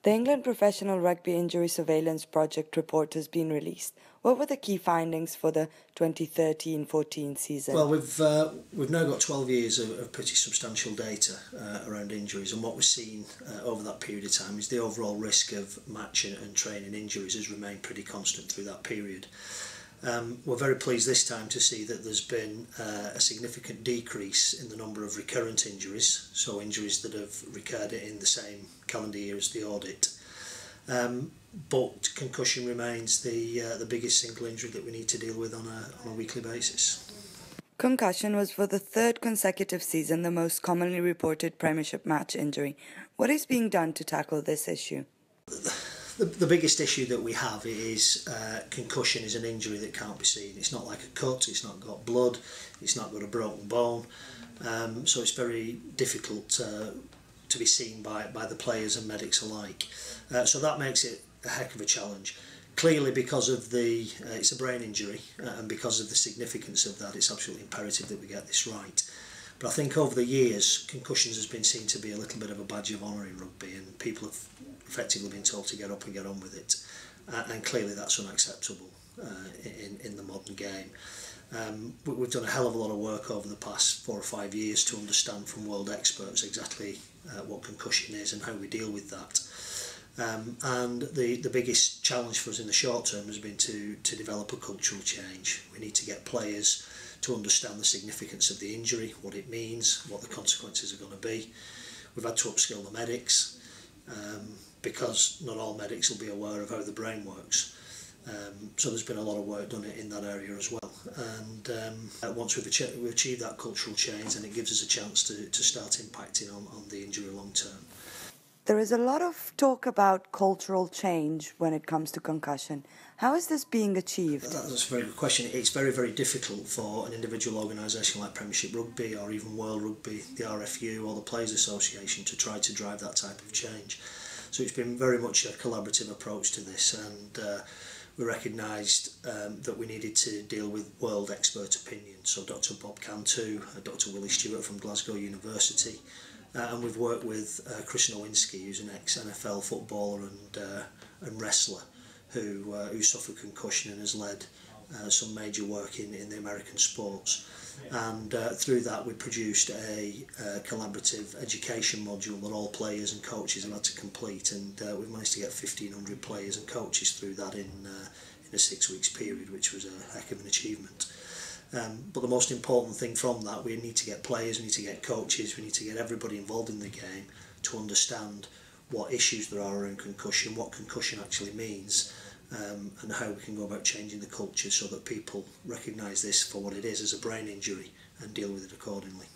The England Professional Rugby Injury Surveillance Project report has been released. What were the key findings for the 2013-14 season? Well, we've now got 12 years of pretty substantial data around injuries, and what we've seen over that period of time is the overall risk of match and training injuries has remained pretty constant through that period. We're very pleased this time to see that there's been a significant decrease in the number of recurrent injuries, so injuries that have recurred in the same calendar year as the audit. But concussion remains the biggest single injury that we need to deal with on a weekly basis. Concussion was for the third consecutive season the most commonly reported Premiership match injury. What is being done to tackle this issue? The biggest issue that we have is concussion is an injury that can't be seen. It's not like a cut, it's not got blood, it's not got a broken bone, so it's very difficult to be seen by the players and medics alike. So that makes it a heck of a challenge. Clearly, because of it's a brain injury, and because of the significance of that, it's absolutely imperative that we get this right. But I think over the years, concussions has been seen to be a little bit of a badge of honour in rugby, and people have effectively been told to get up and get on with it, and clearly that's unacceptable in the modern game. We've done a hell of a lot of work over the past 4 or 5 years to understand from world experts exactly what concussion is and how we deal with that. And the biggest challenge for us in the short term has been to develop a cultural change. We need to get players to understand the significance of the injury, what it means, what the consequences are going to be. We've had to upskill the medics, because not all medics will be aware of how the brain works. So there's been a lot of work done in that area as well. And once we've achieved that cultural change, then it gives us a chance to start impacting on the injury long term. There is a lot of talk about cultural change when it comes to concussion. How is this being achieved? That's a very good question. It's very, very difficult for an individual organisation like Premiership Rugby or even World Rugby, the RFU or the Players Association to try to drive that type of change. So it's been very much a collaborative approach to this, and we recognised that we needed to deal with world expert opinion. So Dr Bob Cantu, Dr Willie Stewart from Glasgow University, and we've worked with Chris Nowinski, who's an ex-NFL footballer and wrestler who suffered concussion and has led some major work in the American sports. And through that we produced a collaborative education module that all players and coaches have had to complete, and we've managed to get 1,500 players and coaches through that in a 6 weeks period, which was a heck of an achievement. But the most important thing from that, we need to get players, we need to get coaches, we need to get everybody involved in the game to understand what issues there are around concussion, what concussion actually means, and how we can go about changing the culture so that people recognise this for what it is, as a brain injury, and deal with it accordingly.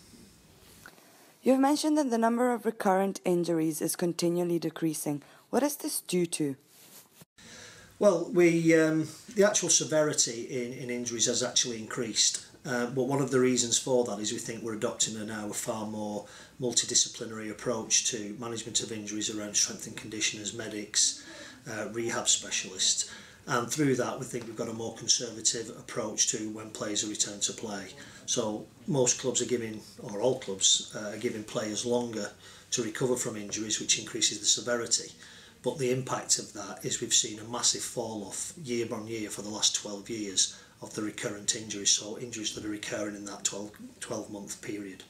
You've mentioned that the number of recurrent injuries is continually decreasing. What is this due to? Well, the actual severity in injuries has actually increased, but one of the reasons for that is we think we're adopting now a far more multidisciplinary approach to management of injuries around strength and conditioners, medics, rehab specialists, and through that we think we've got a more conservative approach to when players are returned to play. So most clubs are giving, or all clubs are giving players longer to recover from injuries, which increases the severity. But the impact of that is we've seen a massive fall off year on year for the last 12 years of the recurrent injuries, so injuries that are recurring in that 12-month period.